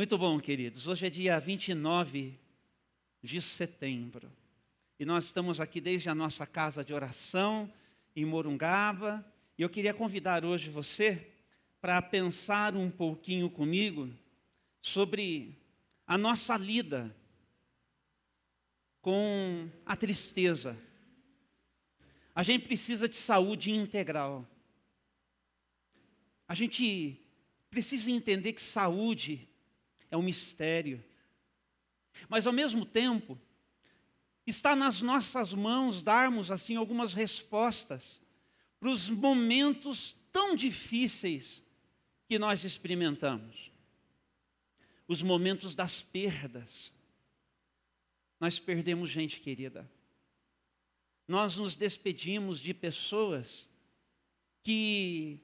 Muito bom, queridos. Hoje é dia 29 de setembro. E nós estamos aqui desde a nossa casa de oração, em Morungaba. E eu queria convidar hoje você para pensar um pouquinho comigo sobre a nossa lida com a tristeza. A gente precisa de saúde integral. A gente precisa entender que saúde é um mistério. Mas ao mesmo tempo, está nas nossas mãos darmos assim algumas respostas para os momentos tão difíceis que nós experimentamos. Os momentos das perdas. Nós perdemos gente querida. Nós nos despedimos de pessoas que,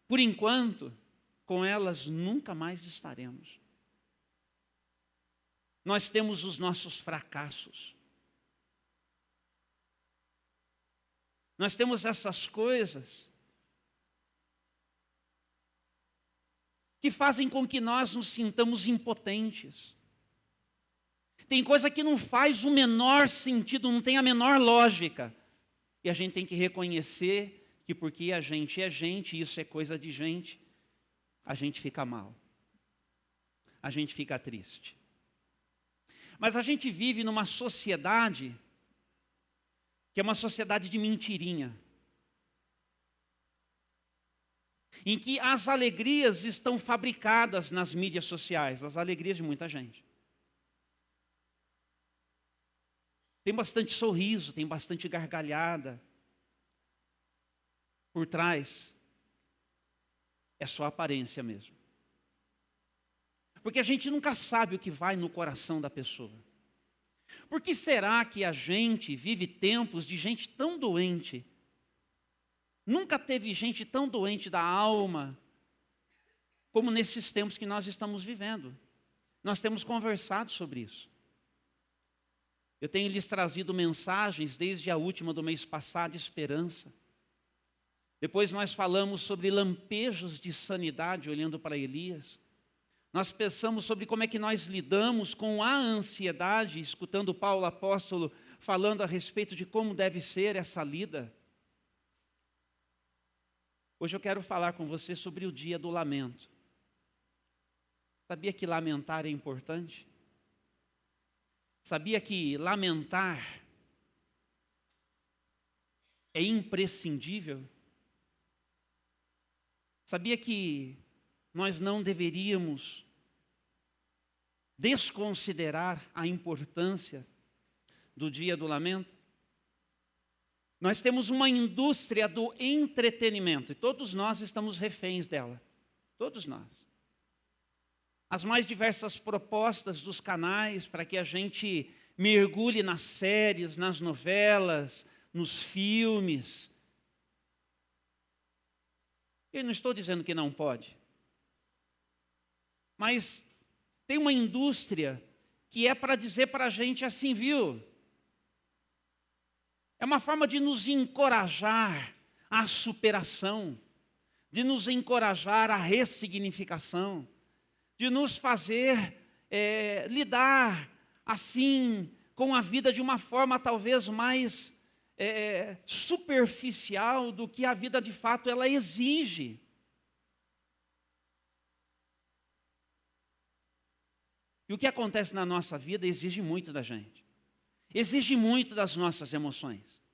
por enquanto, com elas nunca mais estaremos. Nós temos os nossos fracassos. Nós temos essas coisas que fazem com que nós nos sintamos impotentes. Tem coisa que não faz o menor sentido, não tem a menor lógica. E a gente tem que reconhecer que porque a gente é gente, isso é coisa de gente, a gente fica mal. A gente fica triste. Mas a gente vive numa sociedade que é uma sociedade de mentirinha. Em que as alegrias estão fabricadas nas mídias sociais, as alegrias de muita gente. Tem bastante sorriso, tem bastante gargalhada. Por trás, é só aparência mesmo. Porque a gente nunca sabe o que vai no coração da pessoa. Por que será que a gente vive tempos de gente tão doente? Nunca teve gente tão doente da alma como nesses tempos que nós estamos vivendo. Nós temos conversado sobre isso. Eu tenho lhes trazido mensagens desde a última do mês passado, esperança. Depois nós falamos sobre lampejos de sanidade, olhando para Elias. Nós pensamos sobre como é que nós lidamos com a ansiedade, escutando Paulo apóstolo falando a respeito de como deve ser essa lida. Hoje eu quero falar com você sobre o dia do lamento. Sabia que lamentar é importante? Sabia que lamentar é imprescindível? Sabia que nós não deveríamos desconsiderar a importância do dia do lamento? Nós temos uma indústria do entretenimento e todos nós estamos reféns dela. Todos nós. As mais diversas propostas dos canais para que a gente mergulhe nas séries, nas novelas, nos filmes. Eu não estou dizendo que não pode. Mas tem uma indústria que é para dizer para a gente assim, viu? É uma forma de nos encorajar à superação, de nos encorajar à ressignificação, de nos fazer lidar assim com a vida de uma forma talvez mais superficial do que a vida de fato ela exige. E o que acontece na nossa vida exige muito da gente. Exige muito das nossas emoções.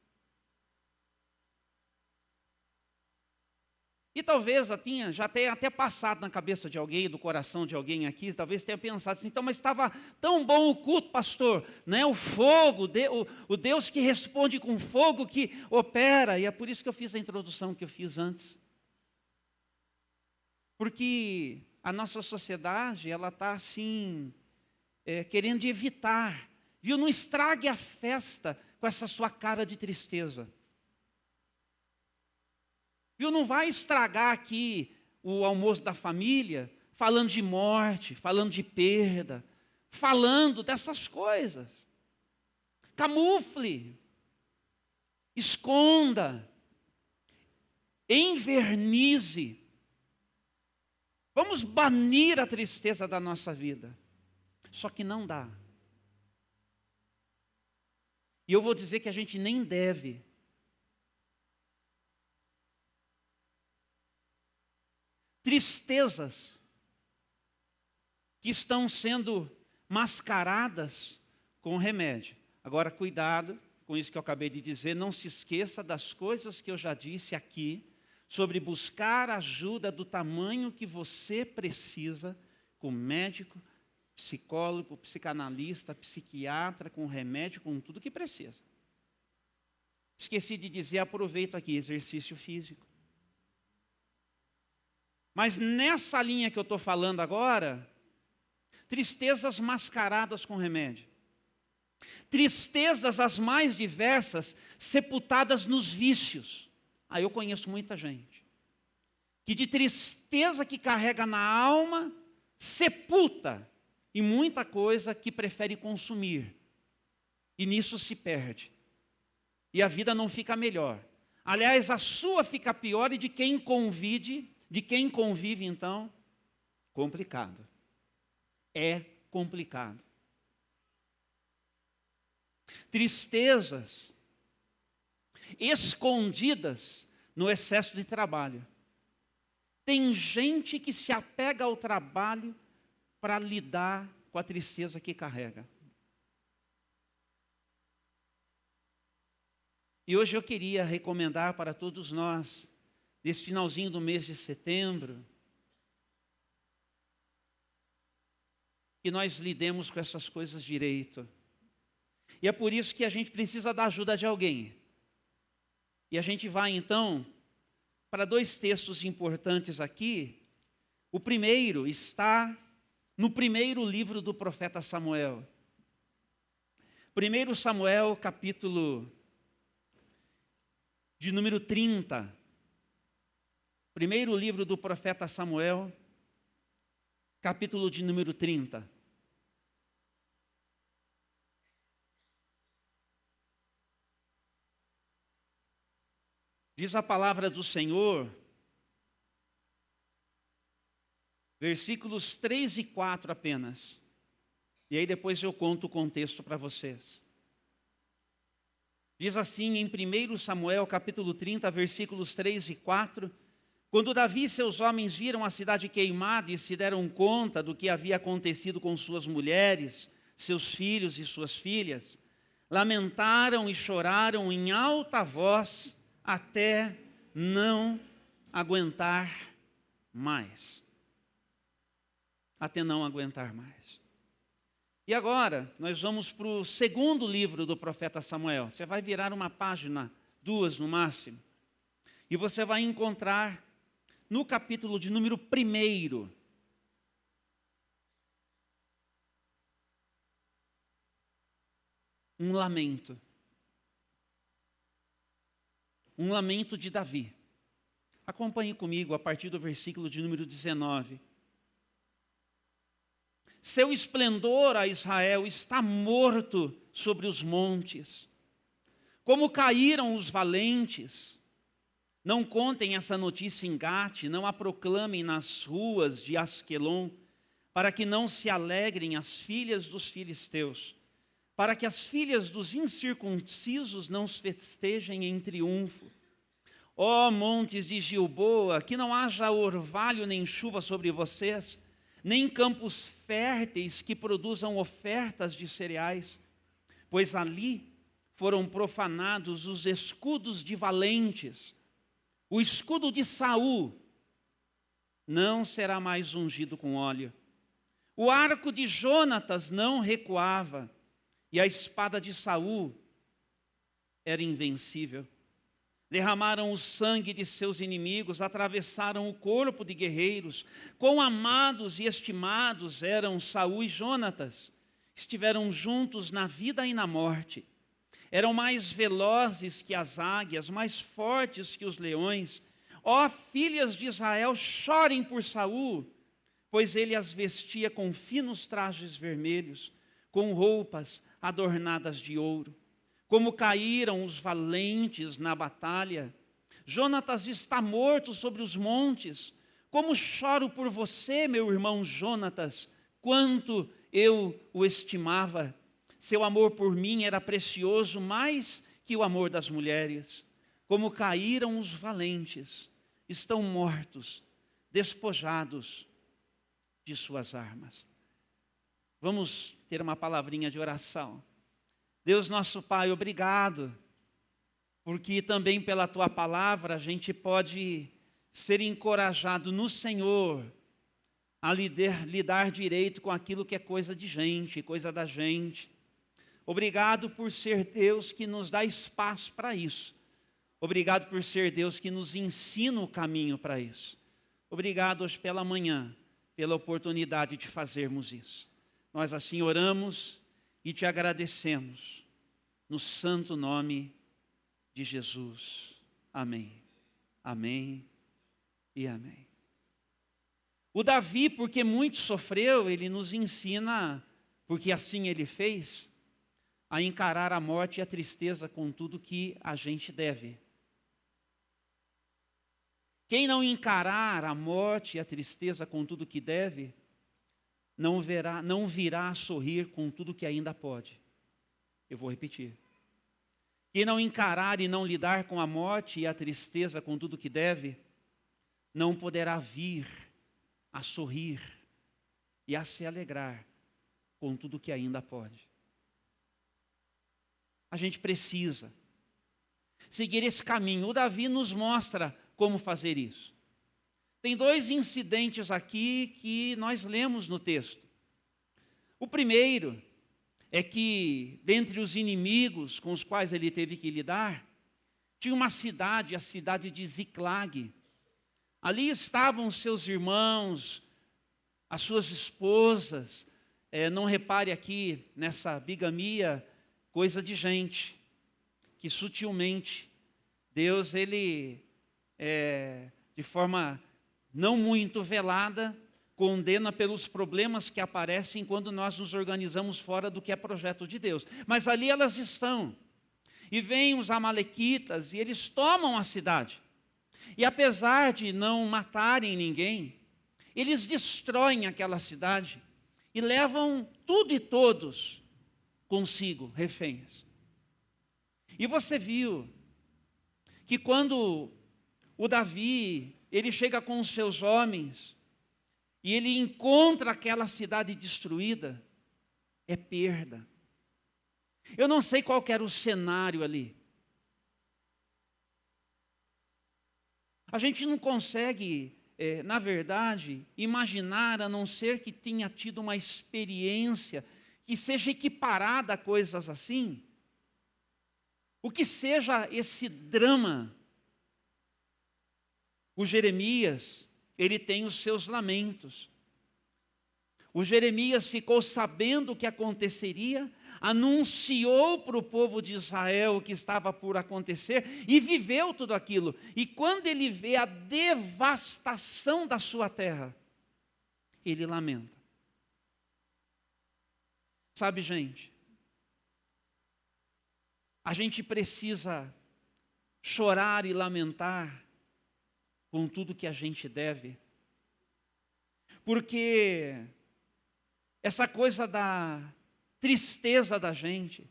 E talvez já tenha até passado na cabeça de alguém, do coração de alguém aqui, talvez tenha pensado assim, então, mas estava tão bom o culto, pastor, né? O fogo, o Deus que responde com fogo, que opera, e é por isso que eu fiz a introdução que eu fiz antes. Porque a nossa sociedade, ela está assim, querendo evitar, viu? Não estrague a festa com essa sua cara de tristeza. Viu? Não vai estragar aqui o almoço da família falando de morte, falando de perda, falando dessas coisas. Camufle, esconda, envernize. Vamos banir a tristeza da nossa vida. Só que não dá. E eu vou dizer que a gente nem deve. Tristezas que estão sendo mascaradas com remédio. Agora, cuidado com isso que eu acabei de dizer. Não se esqueça das coisas que eu já disse aqui sobre buscar ajuda do tamanho que você precisa com médico, psicólogo, psicanalista, psiquiatra, com remédio, com tudo que precisa. Esqueci de dizer, aproveito aqui, exercício físico. Mas nessa linha que eu estou falando agora, tristezas mascaradas com remédio. Tristezas as mais diversas, sepultadas nos vícios. Eu conheço muita gente que de tristeza que carrega na alma, sepulta em muita coisa que prefere consumir. E nisso se perde. E a vida não fica melhor. Aliás, a sua fica pior e de quem convive, então, complicado. É complicado. Tristezas escondidas no excesso de trabalho. Tem gente que se apega ao trabalho para lidar com a tristeza que carrega. E hoje eu queria recomendar para todos nós, nesse finalzinho do mês de setembro, que nós lidemos com essas coisas direito. E é por isso que a gente precisa da ajuda de alguém. E a gente vai então para 2 textos importantes aqui. O primeiro está no primeiro livro do profeta Samuel. 1 Samuel, capítulo de número 30. Primeiro livro do profeta Samuel, capítulo de número 30. Diz a palavra do Senhor, versículos 3 e 4 apenas. E aí depois eu conto o contexto para vocês. Diz assim em 1 Samuel, capítulo 30, versículos 3 e 4. Quando Davi e seus homens viram a cidade queimada e se deram conta do que havia acontecido com suas mulheres, seus filhos e suas filhas, lamentaram e choraram em alta voz, até não aguentar mais. Até não aguentar mais. E agora, nós vamos para o segundo livro do profeta Samuel. Você vai virar uma página, 2 no máximo. E você vai encontrar, no capítulo de número 1, um lamento. Um lamento de Davi. Acompanhe comigo a partir do versículo de número 19. Seu esplendor a Israel está morto sobre os montes. Como caíram os valentes. Não contem essa notícia em Gate, não a proclamem nas ruas de Asquelon, para que não se alegrem as filhas dos filisteus, para que as filhas dos incircuncisos não festejem em triunfo. Ó montes de Gilboa, que não haja orvalho nem chuva sobre vocês, nem campos férteis que produzam ofertas de cereais, pois ali foram profanados os escudos de valentes. O escudo de Saul não será mais ungido com óleo. O arco de Jonatas não recuava, e a espada de Saul era invencível. Derramaram o sangue de seus inimigos, atravessaram o corpo de guerreiros. Quão amados e estimados eram Saul e Jonatas. Estiveram juntos na vida e na morte. Eram mais velozes que as águias, mais fortes que os leões. Ó filhas de Israel, chorem por Saul, pois ele as vestia com finos trajes vermelhos, com roupas adornadas de ouro. Como caíram os valentes na batalha. Jonatas está morto sobre os montes, Como choro por você, meu irmão Jonatas, quanto eu o estimava. Seu amor por mim era precioso mais que o amor das mulheres. Como caíram os valentes, estão mortos, despojados de suas armas. Vamos ter uma palavrinha de oração. Deus nosso Pai, obrigado, porque também pela Tua palavra a gente pode ser encorajado no Senhor a lidar direito com aquilo que é coisa de gente, coisa da gente. Obrigado por ser Deus que nos dá espaço para isso. Obrigado por ser Deus que nos ensina o caminho para isso. Obrigado hoje pela manhã, pela oportunidade de fazermos isso. Nós assim oramos e te agradecemos, no santo nome de Jesus. Amém. Amém e amém. O Davi, porque muito sofreu, ele nos ensina, porque assim ele fez, a encarar a morte e a tristeza com tudo que a gente deve. Quem não encarar a morte e a tristeza com tudo que deve, não virá a sorrir com tudo que ainda pode. Eu vou repetir. Quem não encarar e não lidar com a morte e a tristeza com tudo que deve, não poderá vir a sorrir e a se alegrar com tudo que ainda pode. A gente precisa seguir esse caminho. O Davi nos mostra como fazer isso. Tem 2 incidentes aqui que nós lemos no texto. O primeiro é que, dentre os inimigos com os quais ele teve que lidar, tinha uma cidade, a cidade de Ziclag. Ali estavam seus irmãos, as suas esposas. Não repare aqui nessa bigamia, coisa de gente, que sutilmente Deus, ele, de forma não muito velada, condena pelos problemas que aparecem quando nós nos organizamos fora do que é projeto de Deus. Mas ali elas estão. E vêm os amalequitas e eles tomam a cidade. E apesar de não matarem ninguém, eles destroem aquela cidade e levam tudo e todos consigo, reféns. E você viu que quando o Davi, ele chega com os seus homens e ele encontra aquela cidade destruída, é perda. Eu não sei qual que era o cenário ali. A gente não consegue, na verdade, imaginar, a não ser que tenha tido uma experiência que seja equiparada a coisas assim, o que seja esse drama. O Jeremias, ele tem os seus lamentos. O Jeremias ficou sabendo o que aconteceria, anunciou para o povo de Israel o que estava por acontecer e viveu tudo aquilo. E quando ele vê a devastação da sua terra, ele lamenta. Sabe, gente, a gente precisa chorar e lamentar com tudo que a gente deve, porque essa coisa da tristeza da gente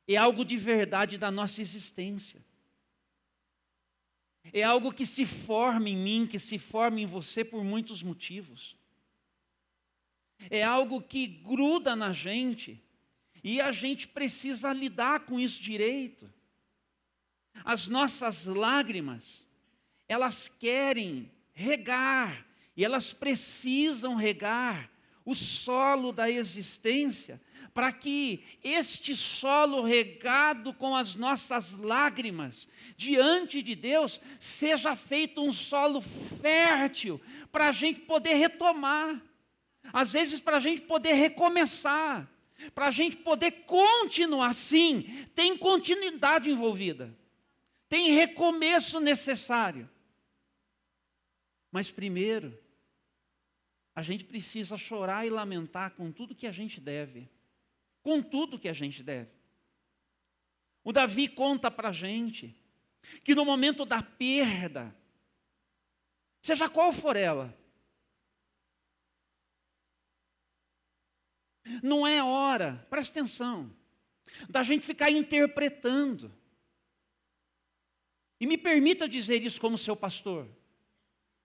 é algo de verdade da nossa existência. É algo que se forma em mim, que se forma em você por muitos motivos. É algo que gruda na gente e a gente precisa lidar com isso direito. As nossas lágrimas, elas querem regar e elas precisam regar o solo da existência, para que este solo regado com as nossas lágrimas, diante de Deus, seja feito um solo fértil, para a gente poder retomar, às vezes para a gente poder recomeçar, para a gente poder continuar. Sim, tem continuidade envolvida, tem recomeço necessário, mas primeiro, a gente precisa chorar e lamentar com tudo que a gente deve. Com tudo que a gente deve. O Davi conta para a gente que no momento da perda, seja qual for ela. Não é hora, presta atenção, da gente ficar interpretando. E me permita dizer isso como seu pastor.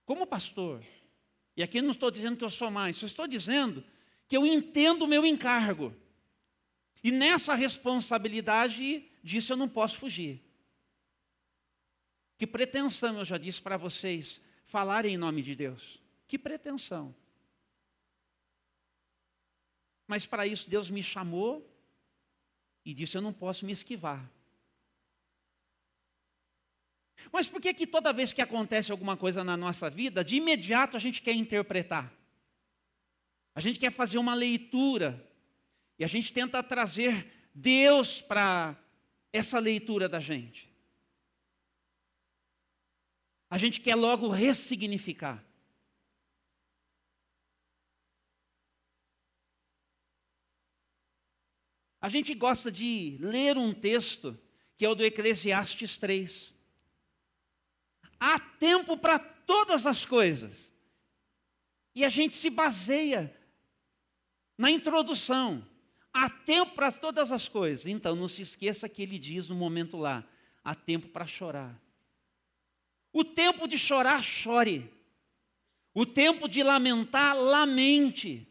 Como pastor. E aqui não estou dizendo que eu sou mais, só estou dizendo que eu entendo o meu encargo. E nessa responsabilidade disso eu não posso fugir. Que pretensão, eu já disse para vocês, falar em nome de Deus. Que pretensão. Mas para isso Deus me chamou e disse, eu não posso me esquivar. Mas por que que toda vez que acontece alguma coisa na nossa vida, de imediato a gente quer interpretar? A gente quer fazer uma leitura. E a gente tenta trazer Deus para essa leitura da gente. A gente quer logo ressignificar. A gente gosta de ler um texto que é o do Eclesiastes 3. Há tempo para todas as coisas. E a gente se baseia na introdução. Há tempo para todas as coisas. Então, não se esqueça que ele diz no momento lá, há tempo para chorar. O tempo de chorar, chore. O tempo de lamentar, lamente.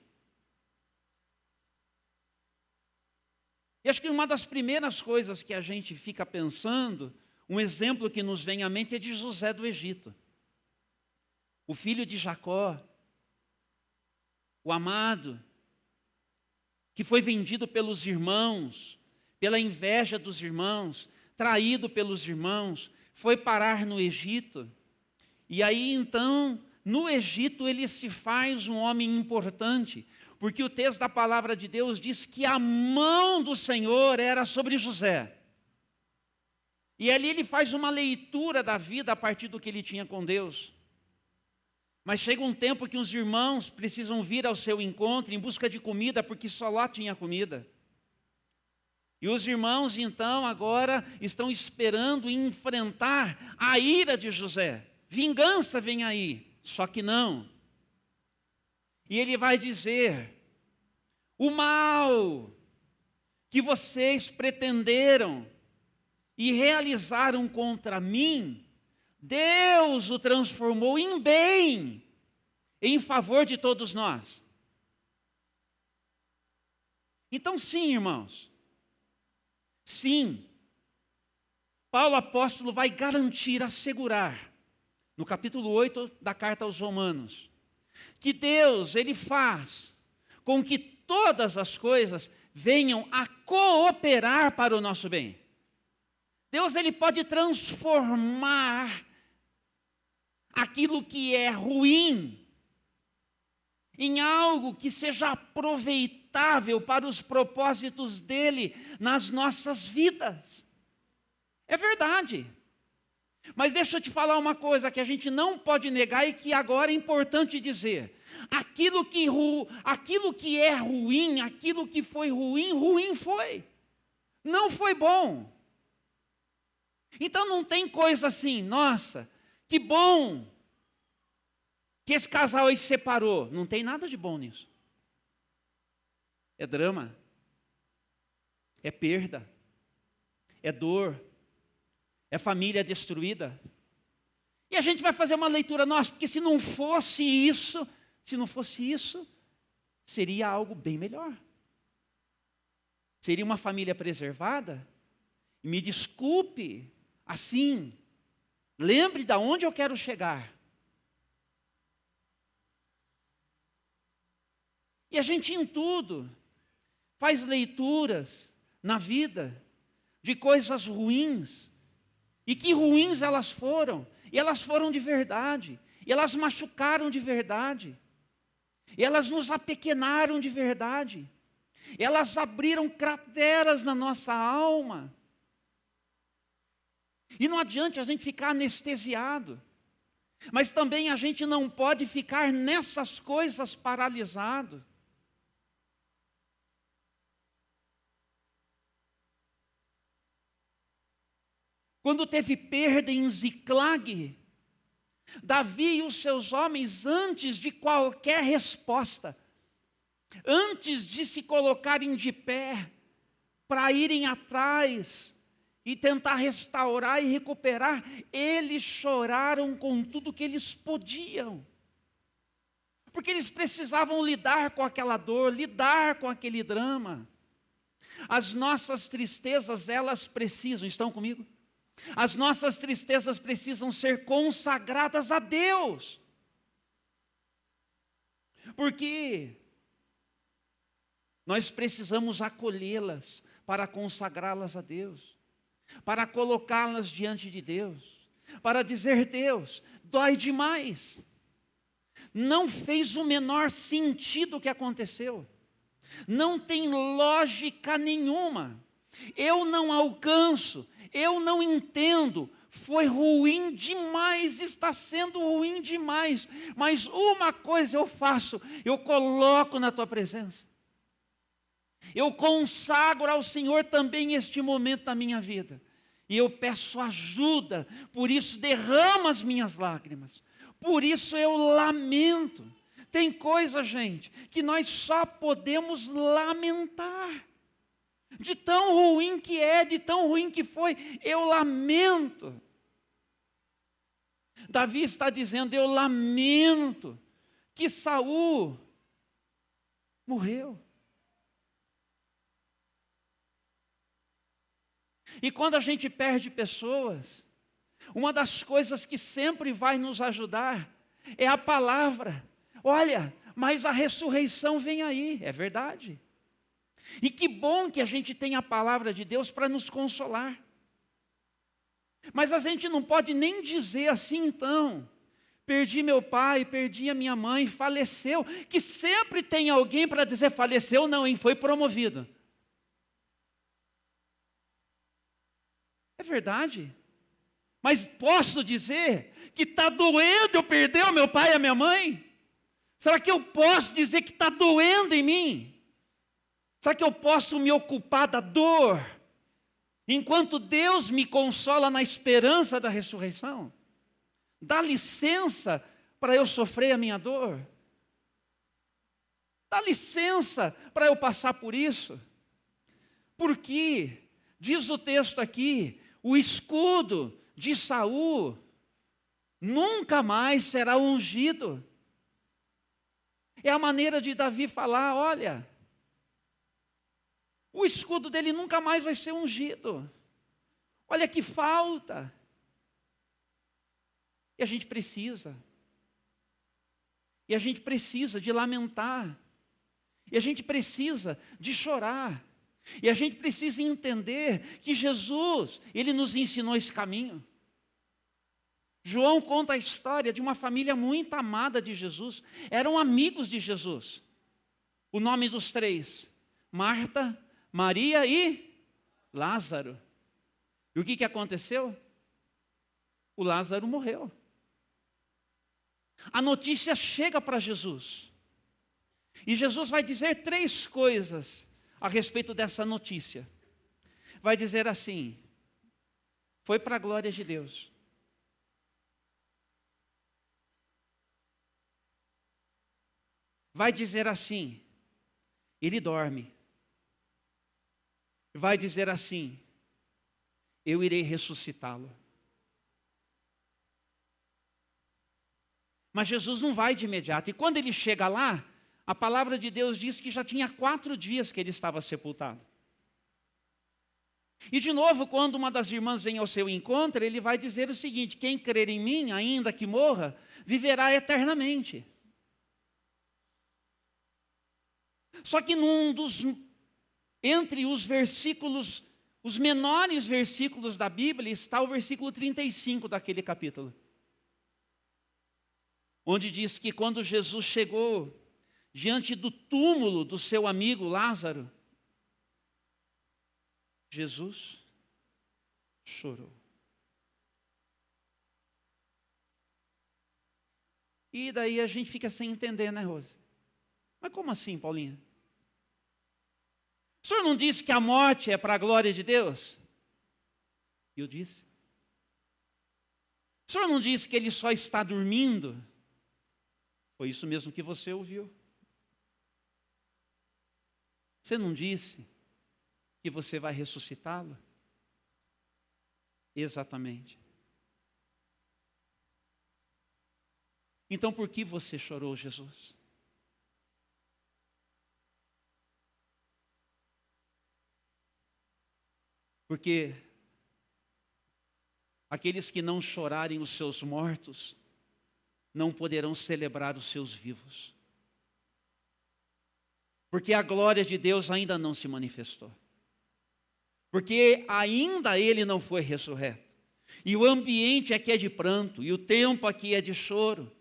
E acho que uma das primeiras coisas que a gente fica pensando, um exemplo que nos vem à mente é de José do Egito. O filho de Jacó, o amado, que foi vendido pelos irmãos, pela inveja dos irmãos, traído pelos irmãos, foi parar no Egito. E aí então, no Egito ele se faz um homem importante, porque o texto da palavra de Deus diz que a mão do Senhor era sobre José. E ali ele faz uma leitura da vida a partir do que ele tinha com Deus. Mas chega um tempo que os irmãos precisam vir ao seu encontro em busca de comida, porque só lá tinha comida. E os irmãos então agora estão esperando enfrentar a ira de José. Vingança vem aí, só que não. E ele vai dizer, o mal que vocês pretenderam e realizaram contra mim, Deus o transformou em bem, em favor de todos nós. Então sim, irmãos, sim, Paulo apóstolo vai garantir, assegurar, no capítulo 8 da carta aos Romanos, que Deus, ele faz com que todas as coisas venham a cooperar para o nosso bem. Deus, ele pode transformar aquilo que é ruim em algo que seja aproveitável para os propósitos dele nas nossas vidas. É verdade. Mas deixa eu te falar uma coisa que a gente não pode negar e que agora é importante dizer. Aquilo que é ruim, aquilo que foi ruim, ruim foi. Não foi bom. Então não tem coisa assim, nossa, que bom que esse casal aí se separou. Não tem nada de bom nisso. É drama. É perda. É dor. É família destruída. E a gente vai fazer uma leitura, nossa, porque se não fosse isso, seria algo bem melhor. Seria uma família preservada. E me desculpe, assim, lembre de onde eu quero chegar. E a gente em tudo faz leituras na vida de coisas ruins. E que ruins elas foram. E elas foram de verdade. E elas machucaram de verdade. E elas nos apequenaram de verdade. E elas abriram crateras na nossa alma. E não adianta a gente ficar anestesiado. Mas também a gente não pode ficar nessas coisas paralisado. Quando teve perda em Ziclag, Davi e os seus homens, antes de qualquer resposta, antes de se colocarem de pé, para irem atrás e tentar restaurar e recuperar, eles choraram com tudo que eles podiam. Porque eles precisavam lidar com aquela dor, lidar com aquele drama. As nossas tristezas, elas precisam, estão comigo? As nossas tristezas precisam ser consagradas a Deus. Porque nós precisamos acolhê-las para consagrá-las a Deus, para colocá-las diante de Deus, para dizer: Deus, dói demais. Não fez o menor sentido o que aconteceu. Não tem lógica nenhuma. Eu não alcanço, eu não entendo. Foi ruim demais, está sendo ruim demais. Mas uma coisa eu faço, eu coloco na tua presença. Eu consagro ao Senhor também este momento da minha vida. E eu peço ajuda, por isso derramo as minhas lágrimas. Por isso eu lamento. Tem coisa, gente, que nós só podemos lamentar. De tão ruim que é, de tão ruim que foi, eu lamento. Davi está dizendo: eu lamento que Saul morreu. E quando a gente perde pessoas, uma das coisas que sempre vai nos ajudar é a palavra. Olha, mas a ressurreição vem aí, é verdade. E que bom que a gente tem a palavra de Deus para nos consolar. Mas a gente não pode nem dizer assim, então: perdi meu pai, perdi a minha mãe, faleceu. Que sempre tem alguém para dizer: faleceu não, hein? Foi promovido. É verdade. Mas posso dizer que está doendo eu perder o meu pai e a minha mãe? Será que eu posso dizer que está doendo em mim? Será que eu posso me ocupar da dor, enquanto Deus me consola na esperança da ressurreição? Dá licença para eu sofrer a minha dor? Dá licença para eu passar por isso? Porque, diz o texto aqui, o escudo de Saul nunca mais será ungido. É a maneira de Davi falar: olha, o escudo dele nunca mais vai ser ungido. Olha que falta. E a gente precisa. E a gente precisa de lamentar. E a gente precisa de chorar. E a gente precisa entender que Jesus, Ele nos ensinou esse caminho. João conta a história de uma família muito amada de Jesus. Eram amigos de Jesus. O nome dos três: Marta, Maria e Lázaro. E o que aconteceu? O Lázaro morreu. A notícia chega para Jesus. E Jesus vai dizer 3 coisas a respeito dessa notícia. Vai dizer assim: foi para a glória de Deus. Vai dizer assim: ele dorme. Vai dizer assim: eu irei ressuscitá-lo. Mas Jesus não vai de imediato. E quando ele chega lá, a palavra de Deus diz que já tinha 4 dias que ele estava sepultado. E de novo, quando uma das irmãs vem ao seu encontro, ele vai dizer o seguinte: quem crer em mim, ainda que morra, viverá eternamente. Só que entre os versículos, os menores versículos da Bíblia, está o versículo 35 daquele capítulo. Onde diz que quando Jesus chegou diante do túmulo do seu amigo Lázaro, Jesus chorou. E daí a gente fica sem entender, né, Rose? Mas como assim, Paulinha? O senhor não disse que a morte é para a glória de Deus? E eu disse. O senhor não disse que ele só está dormindo? Foi isso mesmo que você ouviu. Você não disse que você vai ressuscitá-lo? Exatamente. Então por que você chorou, Jesus? Porque aqueles que não chorarem os seus mortos, não poderão celebrar os seus vivos. Porque a glória de Deus ainda não se manifestou. Porque ainda Ele não foi ressurreto. E o ambiente aqui é de pranto, e o tempo aqui é de choro.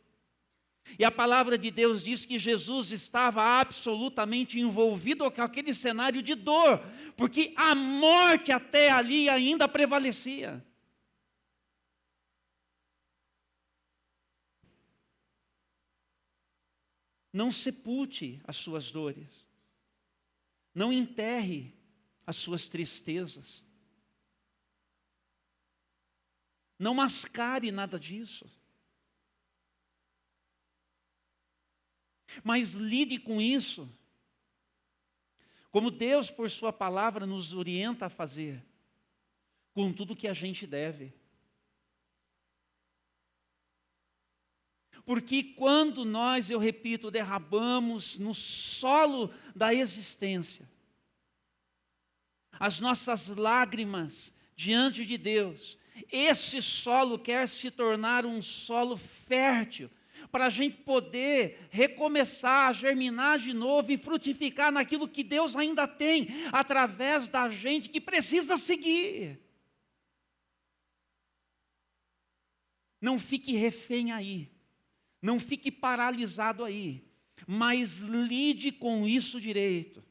E a palavra de Deus diz que Jesus estava absolutamente envolvido com aquele cenário de dor, porque a morte até ali ainda prevalecia. Não sepulte as suas dores. Não enterre as suas tristezas. Não mascare nada disso. Mas lide com isso, como Deus, por sua palavra, nos orienta a fazer, com tudo que a gente deve. Porque quando nós, eu repito, derramamos no solo da existência, as nossas lágrimas diante de Deus, esse solo quer se tornar um solo fértil, para a gente poder recomeçar, germinar de novo e frutificar naquilo que Deus ainda tem, através da gente que precisa seguir. Não fique refém aí, não fique paralisado aí, mas lide com isso direito.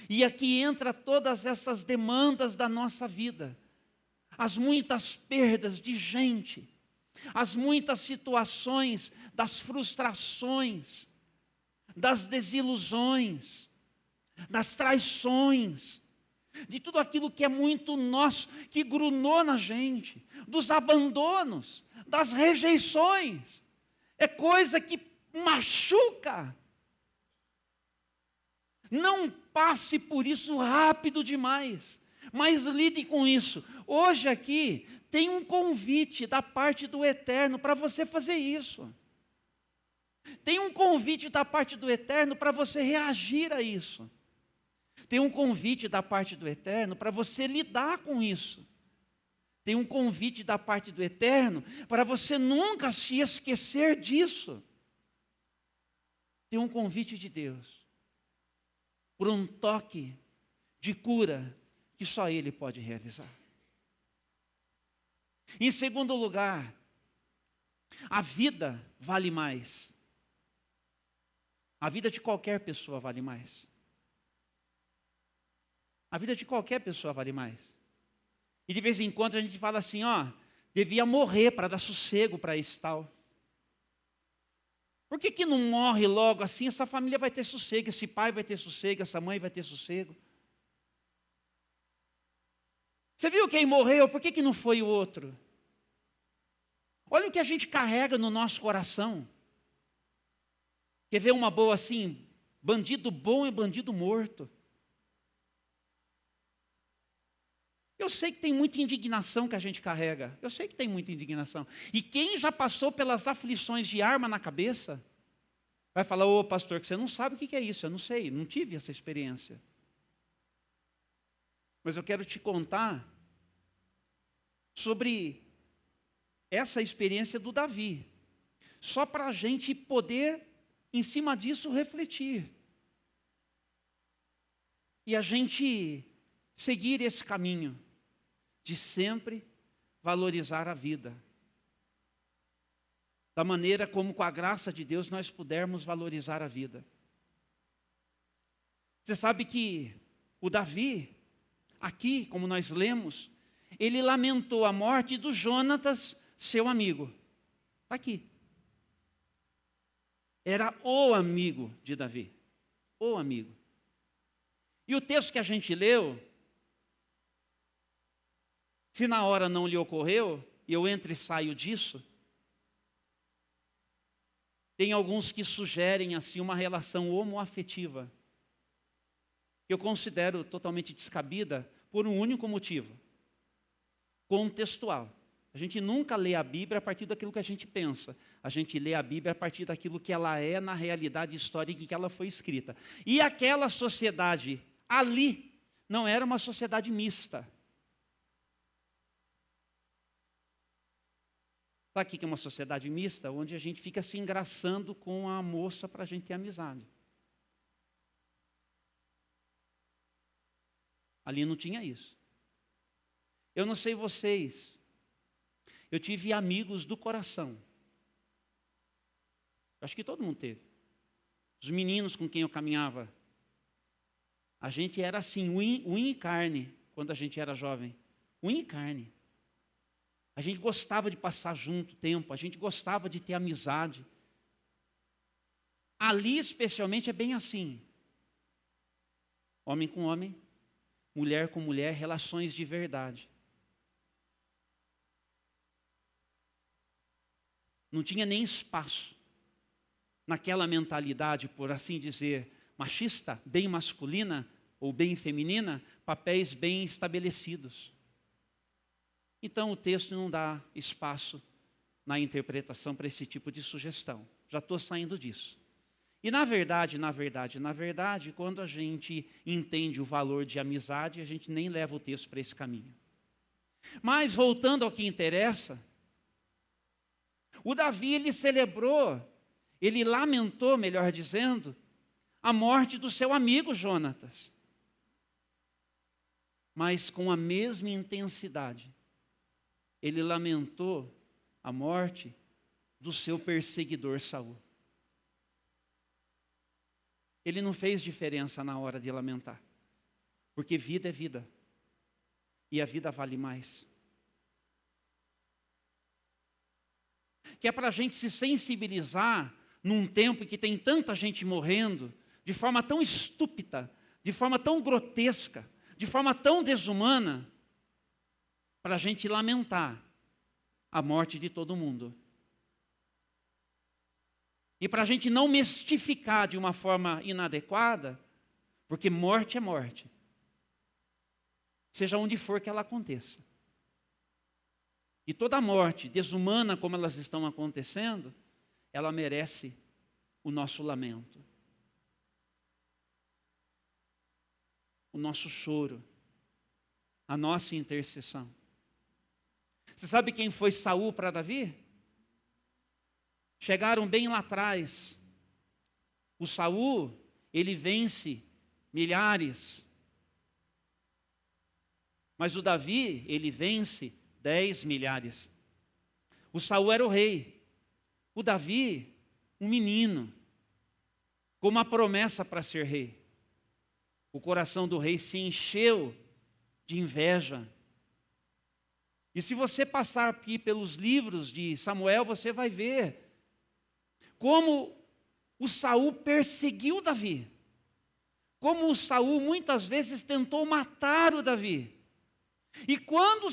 E aqui entra todas essas demandas da nossa vida, as muitas perdas de gente, as muitas situações das frustrações, das desilusões, das traições, de tudo aquilo que é muito nosso, que grunou na gente, dos abandonos, das rejeições. É coisa que machuca. Não passe por isso rápido demais, mas lide com isso. Hoje aqui tem um convite da parte do Eterno para você fazer isso. Tem um convite da parte do Eterno para você reagir a isso. Tem um convite da parte do Eterno para você lidar com isso. Tem um convite da parte do Eterno para você nunca se esquecer disso. Tem um convite de Deus por um toque de cura que só Ele pode realizar. Em segundo lugar, a vida vale mais. A vida de qualquer pessoa vale mais. A vida de qualquer pessoa vale mais. E de vez em quando a gente fala assim, devia morrer para dar sossego para esse tal. Por que não morre logo assim? Essa família vai ter sossego, esse pai vai ter sossego, essa mãe vai ter sossego. Você viu quem morreu? Por que não foi o outro? Olha o que a gente carrega no nosso coração. Quer ver uma boa assim? Bandido bom e bandido morto. Eu sei que tem muita indignação que a gente carrega. Eu sei que tem muita indignação. E quem já passou pelas aflições de arma na cabeça, vai falar, pastor, que você não sabe o que é isso. Eu não sei, não tive essa experiência. Mas eu quero te contar sobre essa experiência do Davi. Só para a gente poder, em cima disso, refletir. E a gente seguir esse caminho de sempre valorizar a vida. Da maneira como, com a graça de Deus, nós pudermos valorizar a vida. Você sabe que o Davi, aqui, como nós lemos, ele lamentou a morte do Jonatas, seu amigo. Está aqui. Era o amigo de Davi. O amigo. E o texto que a gente leu, se na hora não lhe ocorreu, e eu entro e saio disso, tem alguns que sugerem assim uma relação homoafetiva, que eu considero totalmente descabida por um único motivo: contextual. A gente nunca lê a Bíblia a partir daquilo que a gente pensa. A gente lê a Bíblia a partir daquilo que ela é na realidade histórica em que ela foi escrita. E aquela sociedade ali não era uma sociedade mista. Sabe o que é uma sociedade mista? Onde a gente fica se engraçando com a moça para a gente ter amizade. Ali não tinha isso. Eu não sei vocês, eu tive amigos do coração. Acho que todo mundo teve. Os meninos com quem eu caminhava. A gente era assim, unha e carne, quando a gente era jovem. Unha e carne. A gente gostava de passar junto tempo, a gente gostava de ter amizade. Ali, especialmente, é bem assim. Homem com homem, mulher com mulher, relações de verdade. Não tinha nem espaço naquela mentalidade, por assim dizer, machista, bem masculina ou bem feminina, papéis bem estabelecidos. Então o texto não dá espaço na interpretação para esse tipo de sugestão. Já estou saindo disso. E na verdade, quando a gente entende o valor de amizade, a gente nem leva o texto para esse caminho. Mas voltando ao que interessa, o Davi, ele celebrou, ele lamentou, melhor dizendo, a morte do seu amigo Jonatas. Mas com a mesma intensidade, ele lamentou a morte do seu perseguidor Saul. Ele não fez diferença na hora de lamentar, porque vida é vida, e a vida vale mais. Que é para a gente se sensibilizar num tempo em que tem tanta gente morrendo, de forma tão estúpida, de forma tão grotesca, de forma tão desumana, para a gente lamentar a morte de todo mundo. E para a gente não mistificar de uma forma inadequada, porque morte é morte, seja onde for que ela aconteça. E toda morte, desumana como elas estão acontecendo, ela merece o nosso lamento, o nosso choro, a nossa intercessão. Você sabe quem foi Saul para Davi? Chegaram bem lá atrás. O Saul, ele vence milhares. Mas o Davi, ele vence 10 milhares. O Saul era o rei. O Davi, um menino, com uma promessa para ser rei. O coração do rei se encheu de inveja. E se você passar aqui pelos livros de Samuel, você vai ver como o Saul perseguiu Davi. Como o Saul muitas vezes tentou matar o Davi. E quando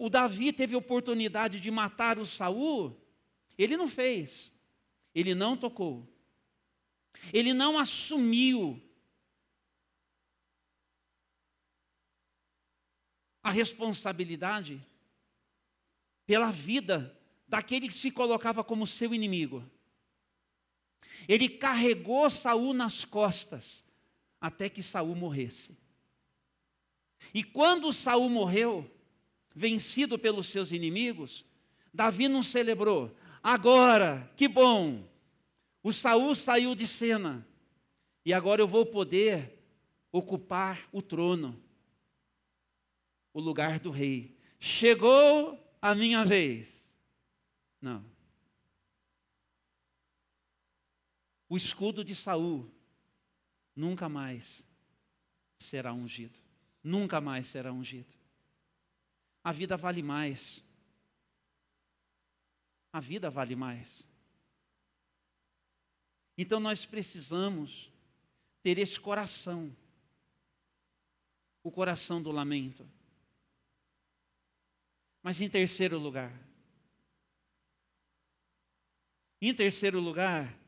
o Davi teve a oportunidade de matar o Saul, ele não fez. Ele não tocou. Ele não assumiu a responsabilidade pela vida daquele que se colocava como seu inimigo. Ele carregou Saul nas costas até que Saul morresse. E quando Saul morreu, vencido pelos seus inimigos, Davi não celebrou. Agora, que bom, o Saul saiu de cena e agora eu vou poder ocupar o trono, o lugar do rei. Chegou a minha vez. Não. O escudo de Saul nunca mais será ungido. Nunca mais será ungido. A vida vale mais. A vida vale mais. Então nós precisamos ter esse coração. O coração do lamento. Mas em terceiro lugar, Em terceiro lugar,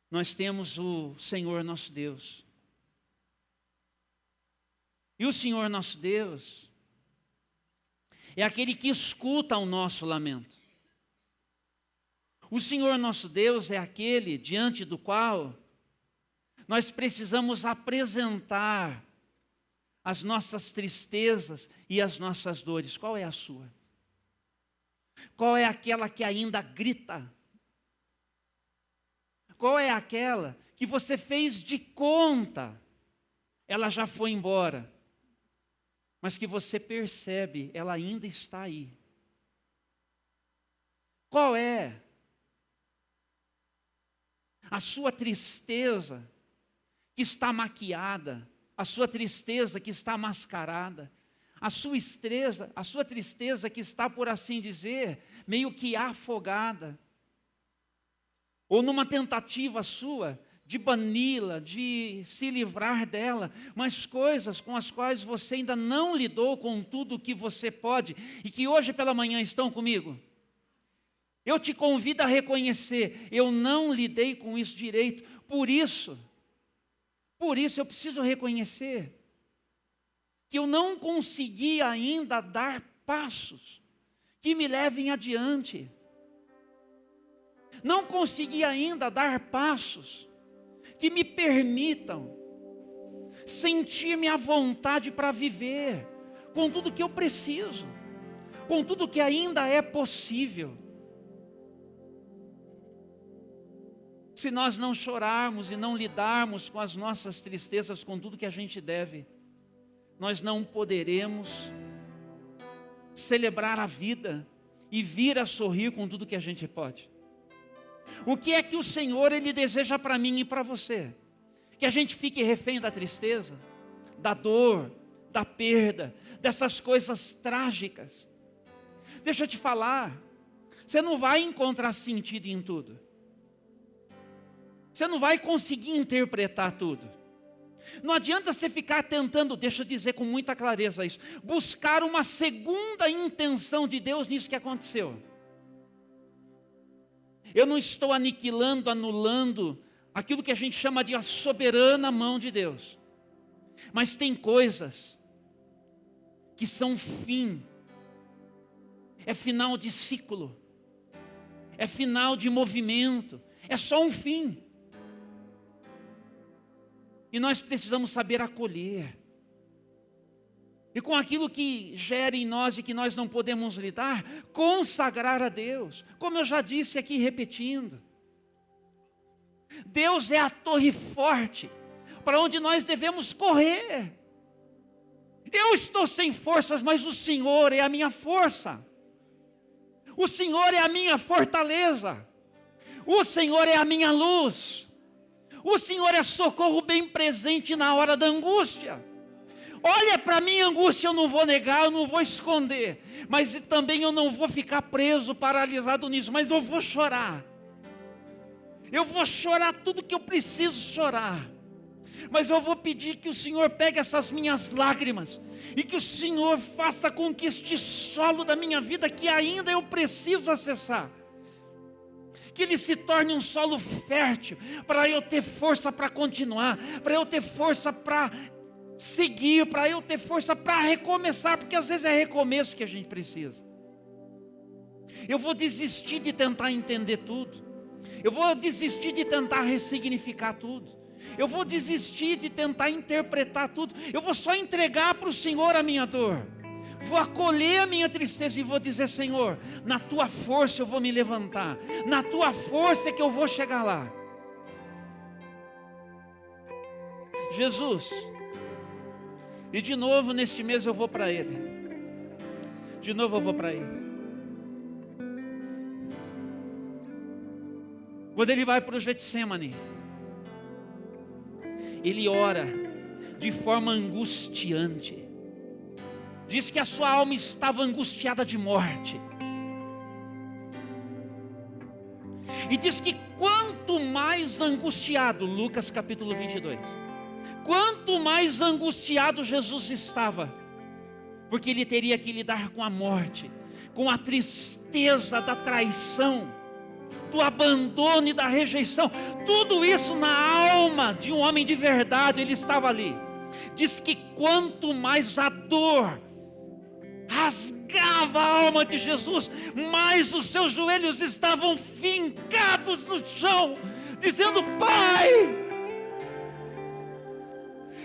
nós temos o Senhor nosso Deus. E o Senhor nosso Deus é aquele que escuta o nosso lamento. O Senhor nosso Deus é aquele diante do qual nós precisamos apresentar as nossas tristezas e as nossas dores. Qual é a sua? Qual é aquela que ainda grita? Qual é aquela que você fez de conta? Ela já foi embora, mas que você percebe, ela ainda está aí. Qual é a sua tristeza que está maquiada, a sua tristeza que está mascarada, a sua tristeza que está, por assim dizer, meio que afogada, ou numa tentativa sua de bani-la, de se livrar dela, mas coisas com as quais você ainda não lidou com tudo o que você pode, e que hoje pela manhã estão comigo. Eu te convido a reconhecer, eu não lidei com isso direito, por isso eu preciso reconhecer que eu não consegui ainda dar passos que me levem adiante. Não consegui ainda dar passos que me permitam sentir-me à vontade para viver com tudo que eu preciso, com tudo que ainda é possível. Se nós não chorarmos e não lidarmos com as nossas tristezas, com tudo que a gente deve, nós não poderemos celebrar a vida e vir a sorrir com tudo que a gente pode. O que é que o Senhor, Ele deseja para mim e para você? Que a gente fique refém da tristeza, da dor, da perda, dessas coisas trágicas. Deixa eu te falar, você não vai encontrar sentido em tudo. Você não vai conseguir interpretar tudo. Não adianta você ficar tentando, deixa eu dizer com muita clareza isso, buscar uma segunda intenção de Deus nisso que aconteceu. Eu não estou aniquilando, anulando aquilo que a gente chama de a soberana mão de Deus. Mas tem coisas que são fim. É final de ciclo. É final de movimento. É só um fim. E nós precisamos saber acolher. E com aquilo que gera em nós e que nós não podemos lidar, consagrar a Deus. Como eu já disse aqui repetindo. Deus é a torre forte para onde nós devemos correr. Eu estou sem forças, mas o Senhor é a minha força. O Senhor é a minha fortaleza. O Senhor é a minha luz. O Senhor é socorro bem presente na hora da angústia. Olha para a minha angústia, eu não vou negar, eu não vou esconder. Mas também eu não vou ficar preso, paralisado nisso, mas eu vou chorar. Eu vou chorar tudo que eu preciso chorar. Mas eu vou pedir que o Senhor pegue essas minhas lágrimas e que o Senhor faça com que este solo da minha vida, que ainda eu preciso acessar, que ele se torne um solo fértil, para eu ter força para continuar, para eu ter força para seguir, para eu ter força para recomeçar, porque às vezes é recomeço que a gente precisa. Eu vou desistir de tentar entender tudo, eu vou desistir de tentar ressignificar tudo, eu vou desistir de tentar interpretar tudo, eu vou só entregar para o Senhor a minha dor, vou acolher a minha tristeza e vou dizer: Senhor, na tua força eu vou me levantar, na tua força é que eu vou chegar lá. Jesus, e de novo neste mês eu vou para Ele, de novo eu vou para Ele. Quando Ele vai para o Getsemane, Ele ora de forma angustiante. Diz que a sua alma estava angustiada de morte. E diz que quanto mais angustiado, Lucas capítulo 22, quanto mais angustiado Jesus estava, porque Ele teria que lidar com a morte, com a tristeza da traição, do abandono e da rejeição. Tudo isso na alma de um homem de verdade, ele estava ali. Diz que quanto mais a dor rasgava a alma de Jesus, mais os seus joelhos estavam fincados no chão, dizendo: Pai,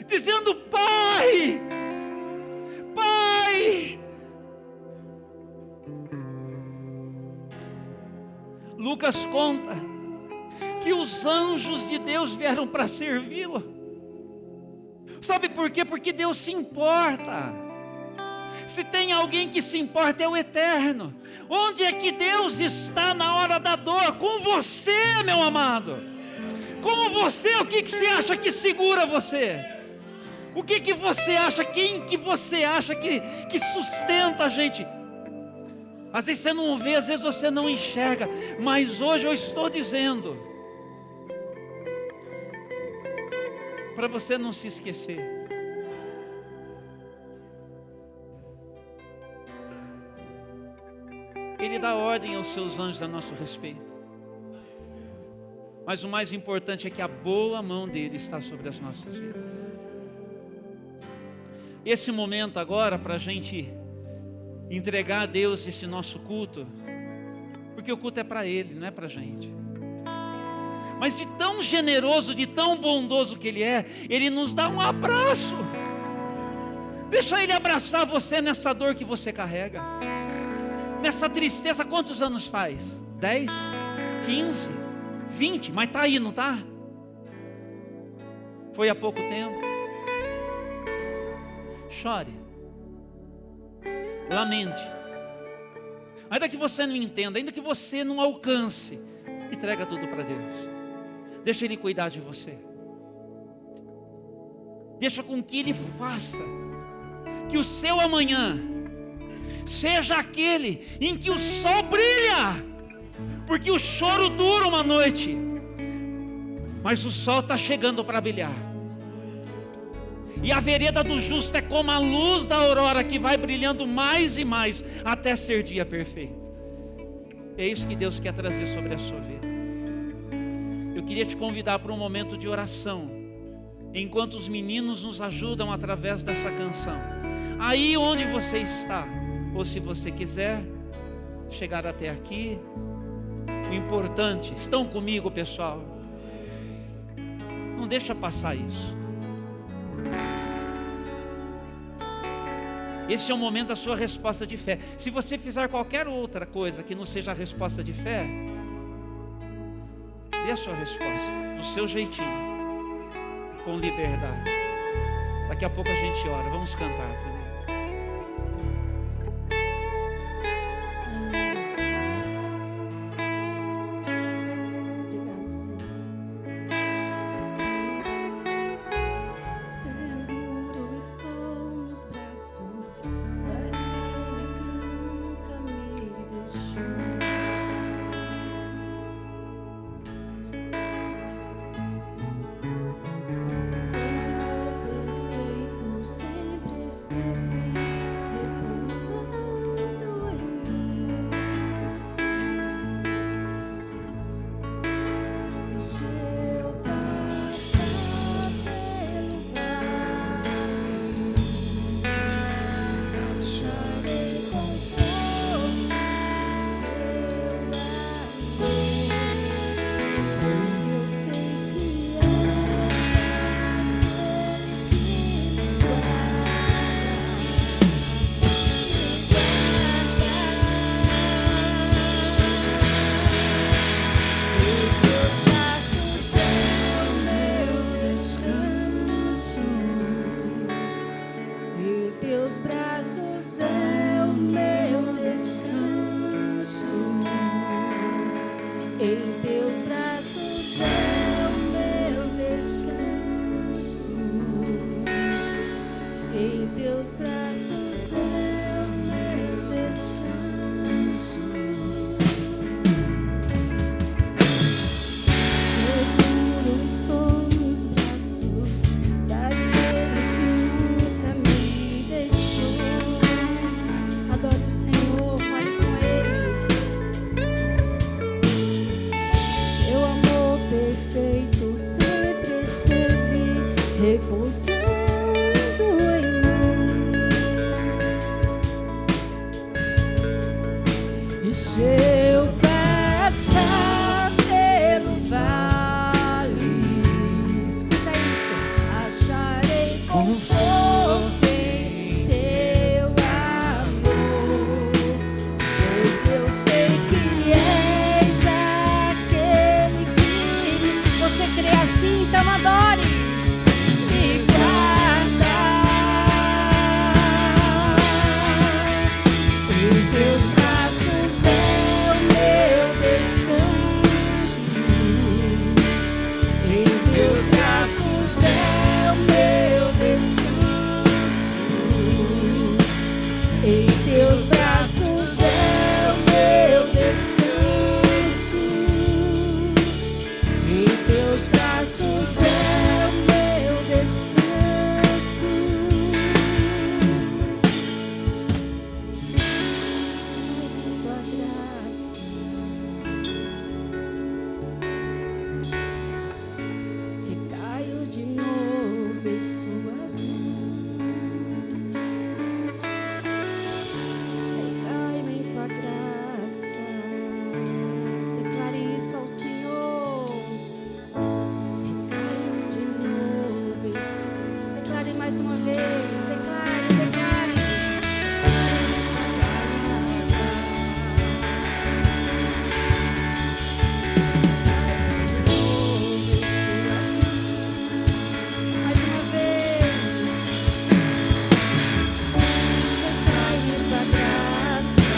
dizendo: Pai, Pai. Lucas conta que os anjos de Deus vieram para servi-lo. Sabe por quê? Porque Deus se importa. Se tem alguém que se importa, é o Eterno. Onde é que Deus está na hora da dor? Com você, meu amado. Com você. O que você acha que segura você? O que você acha? Quem que você acha que sustenta a gente? Às vezes você não vê, às vezes você não enxerga. Mas hoje eu estou dizendo, para você não se esquecer, Ele dá ordem aos seus anjos a nosso respeito. Mas o mais importante é que a boa mão dele está sobre as nossas vidas. Esse momento agora para a gente entregar a Deus esse nosso culto, porque o culto é para Ele, não é para a gente. Mas de tão generoso, de tão bondoso que Ele é, Ele nos dá um abraço. Deixa Ele abraçar você nessa dor que você carrega, nessa tristeza. Quantos anos faz? 10, 15, 20, mas está aí, não está? Foi há pouco tempo. Chore, lamente, ainda que você não entenda, ainda que você não alcance, entrega tudo para Deus. Deixa Ele cuidar de você. Deixa com que Ele faça que o seu amanhã seja aquele em que o sol brilha, porque o choro dura uma noite, mas o sol está chegando para brilhar. E a vereda do justo é como a luz da aurora, que vai brilhando mais e mais até ser dia perfeito. É isso que Deus quer trazer sobre a sua vida. Eu queria te convidar para um momento de oração, enquanto os meninos nos ajudam através dessa canção. Aí onde você está, ou se você quiser chegar até aqui, o importante, estão comigo, pessoal? Não deixa passar isso. Esse é o momento da sua resposta de fé. Se você fizer qualquer outra coisa que não seja a resposta de fé, dê a sua resposta do seu jeitinho, com liberdade. Daqui a pouco a gente ora. Vamos cantar primeiro. Seu amor perfeito sempre esteve. repousando em mim. E se eu passar pelo vale, escuta isso, acharei conforto em teu amor, pois eu sei que és aquele que você crê assim, então adore. Me guarda em teus braços, é o meu descanso. Em teus braços é o meu descanso. Em teus braços é o meu descanso. Em teus braços é o meu descanso. Tua graça recaio de novo em suas mãos. Recai-me em tua graça. Declare isso ao Senhor. Recai-me de novo em suas. Declare mais uma vez. Declare, declare. Mais uma vez. Recai-me tua graça.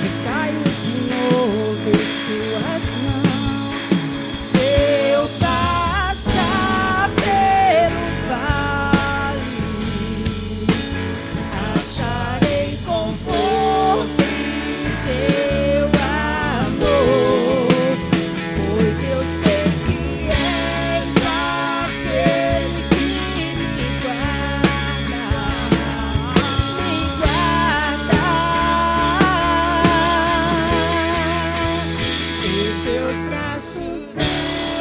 Recaio de novo em suas mãos. Se eu passar pelo vale, acharei conforto em teu amor, pois eu sei que és aquele que me guarda. Me guarda em teus braços, é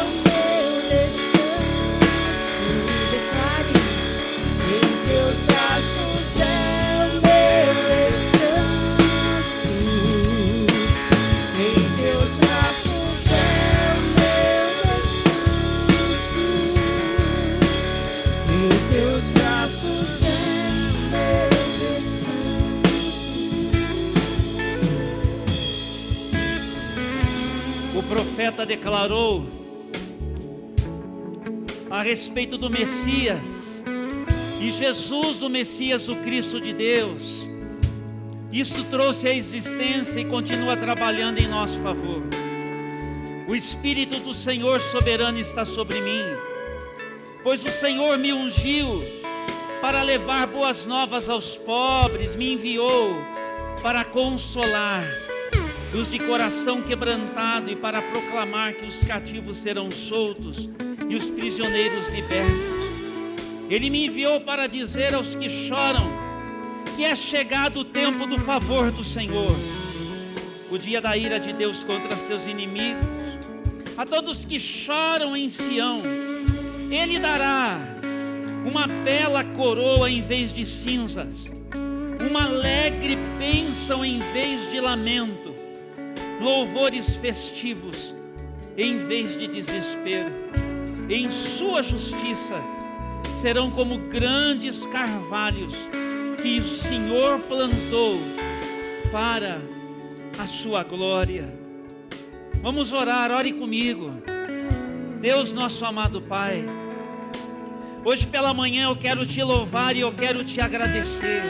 o meu descanso. Declare, em teus braços é o meu descanso. Em teus braços é o meu descanso. Em teus braços é o meu descanso. O profeta declarou a respeito do Messias, e Jesus, o Messias, o Cristo de Deus. Isso trouxe a existência e continua trabalhando em nosso favor. O Espírito do Senhor soberano está sobre mim, pois o Senhor me ungiu para levar boas novas aos pobres, me enviou para consolar os de coração quebrantado e para proclamar que os cativos serão soltos e os prisioneiros libertos. Ele me enviou para dizer aos que choram que é chegado o tempo do favor do Senhor, o dia da ira de Deus contra seus inimigos. A todos que choram em Sião, Ele dará uma bela coroa em vez de cinzas, uma alegre bênção em vez de lamento, louvores festivos em vez de desespero. Em sua justiça serão como grandes carvalhos que o Senhor plantou para a sua glória. Vamos orar, ore comigo. Deus, nosso amado Pai, hoje pela manhã eu quero te louvar e eu quero te agradecer,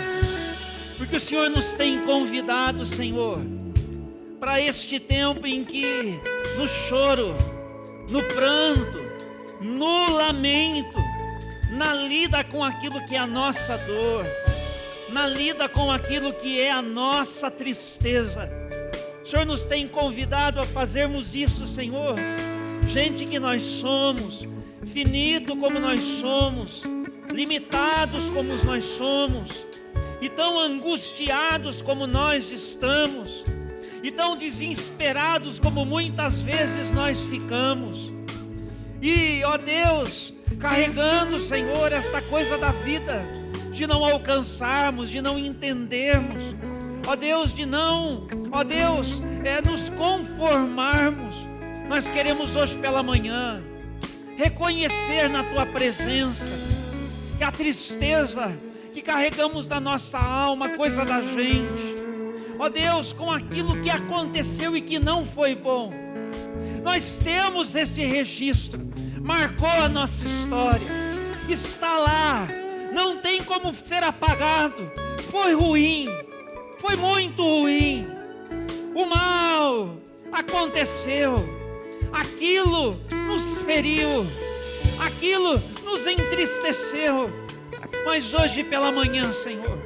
porque o Senhor nos tem convidado, Senhor, para este tempo em que no choro, no pranto, no lamento, na lida com aquilo que é a nossa dor, na lida com aquilo que é a nossa tristeza, o Senhor nos tem convidado a fazermos isso, Senhor. Gente que nós somos, finito como nós somos, limitados como nós somos, e tão angustiados como nós estamos, e tão desesperados como muitas vezes nós ficamos. E, ó Deus, carregando, Senhor, esta coisa da vida, de não alcançarmos, de não entendermos, ó Deus, de não, ó Deus, nos conformarmos. Nós queremos hoje pela manhã reconhecer na Tua presença que a tristeza que carregamos da nossa alma, coisa da gente, ó Deus, com aquilo que aconteceu e que não foi bom, nós temos esse registro, marcou a nossa história, está lá, não tem como ser apagado. Foi ruim, foi muito ruim, o mal aconteceu, aquilo nos feriu, aquilo nos entristeceu, mas hoje pela manhã, Senhor,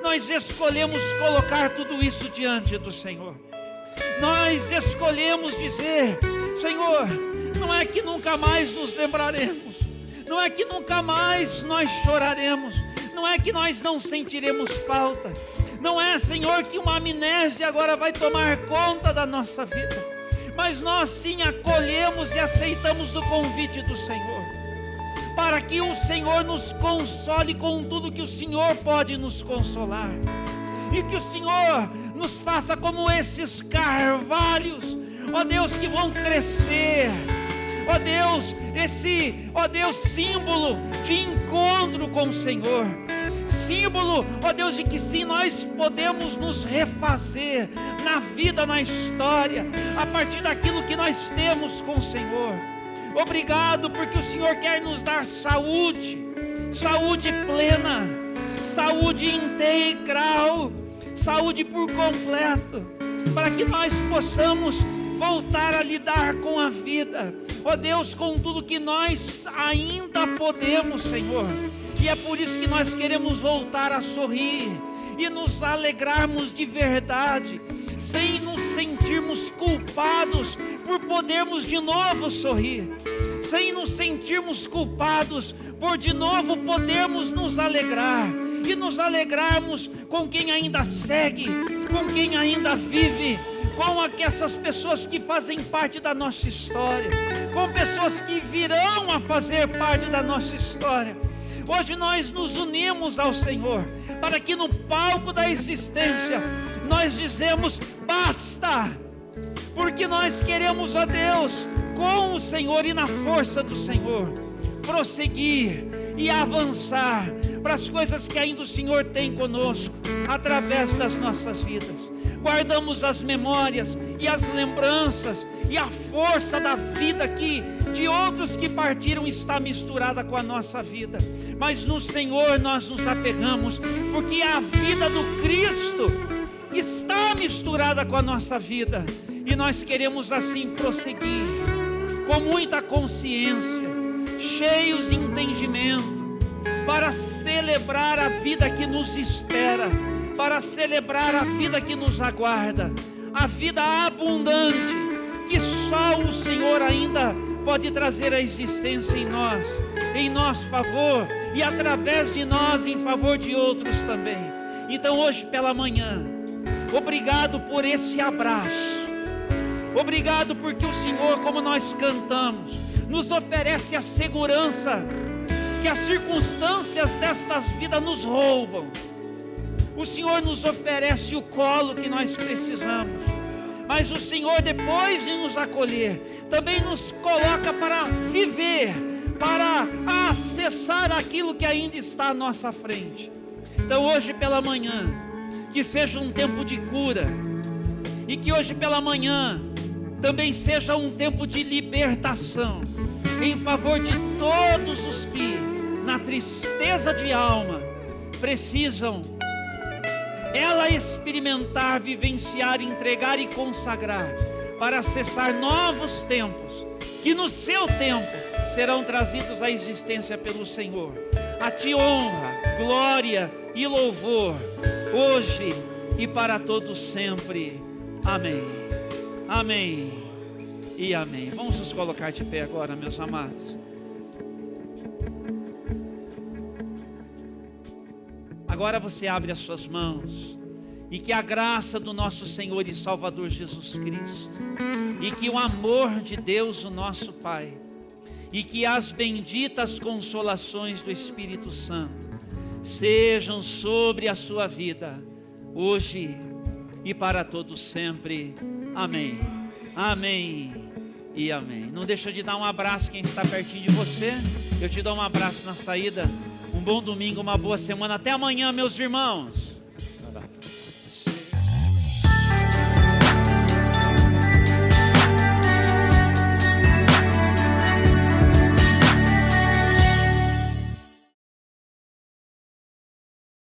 nós escolhemos colocar tudo isso diante do Senhor. Nós escolhemos dizer: Senhor, não é que nunca mais nos lembraremos, não é que nunca mais nós choraremos, não é que nós não sentiremos falta, não é, Senhor, que uma amnésia agora vai tomar conta da nossa vida, mas nós sim acolhemos e aceitamos o convite do Senhor, para que o Senhor nos console com tudo que o Senhor pode nos consolar, e que o Senhor nos faça como esses carvalhos, ó Deus, que vão crescer, ó Deus, ó Deus, símbolo de encontro com o Senhor, símbolo, ó Deus, de que sim, nós podemos nos refazer na vida, na história, a partir daquilo que nós temos com o Senhor. Obrigado, porque o Senhor quer nos dar saúde, saúde plena, saúde integral, saúde por completo, para que nós possamos voltar a lidar com a vida, ó Deus, com tudo que nós ainda podemos, Senhor. E é por isso que nós queremos voltar a sorrir e nos alegrarmos de verdade, sem nos sentirmos culpados por podermos de novo sorrir, sem nos sentirmos culpados por de novo podermos nos alegrar, e nos alegrarmos com quem ainda segue, com quem ainda vive, com essas pessoas que fazem parte da nossa história, com pessoas que virão a fazer parte da nossa história. Hoje nós nos unimos ao Senhor, para que no palco da existência nós dizemos basta, porque nós queremos, ó Deus, com o Senhor e na força do Senhor, prosseguir e avançar para as coisas que ainda o Senhor tem conosco, através das nossas vidas. Guardamos as memórias e as lembranças e a força da vida que de outros que partiram está misturada com a nossa vida, mas no Senhor nós nos apegamos, porque a vida do Cristo está misturada com a nossa vida, e nós queremos assim prosseguir com muita consciência, cheios de entendimento, para celebrar a vida que nos espera, para celebrar a vida que nos aguarda, a vida abundante que só o Senhor ainda pode trazer à existência em nosso favor, e através de nós em favor de outros também. Então hoje pela manhã, obrigado por esse abraço, obrigado porque o Senhor, como nós cantamos, nos oferece a segurança que as circunstâncias destas vidas nos roubam. O Senhor nos oferece o colo que nós precisamos, mas o Senhor, depois de nos acolher, também nos coloca para viver, para acessar aquilo que ainda está à nossa frente. Então hoje pela manhã, que seja um tempo de cura, e que hoje pela manhã também seja um tempo de libertação, em favor de todos os que, na tristeza de alma, precisam experimentar, vivenciar, entregar e consagrar, para acessar novos tempos, que no seu tempo serão trazidos à existência pelo Senhor. A Ti honra, glória e louvor, hoje e para todos sempre. Amém, amém e amém. Vamos nos colocar de pé agora, meus amados. Agora você abre as suas mãos E que a graça do nosso Senhor e Salvador Jesus Cristo, e que o amor de Deus, o nosso Pai, e que as benditas consolações do Espírito Santo sejam sobre a sua vida, hoje e para todos sempre. Amém. Amém e amém. Não deixa de dar um abraço quem está pertinho de você. Eu te dou um abraço na saída. Um bom domingo, uma boa semana. Até amanhã, meus irmãos.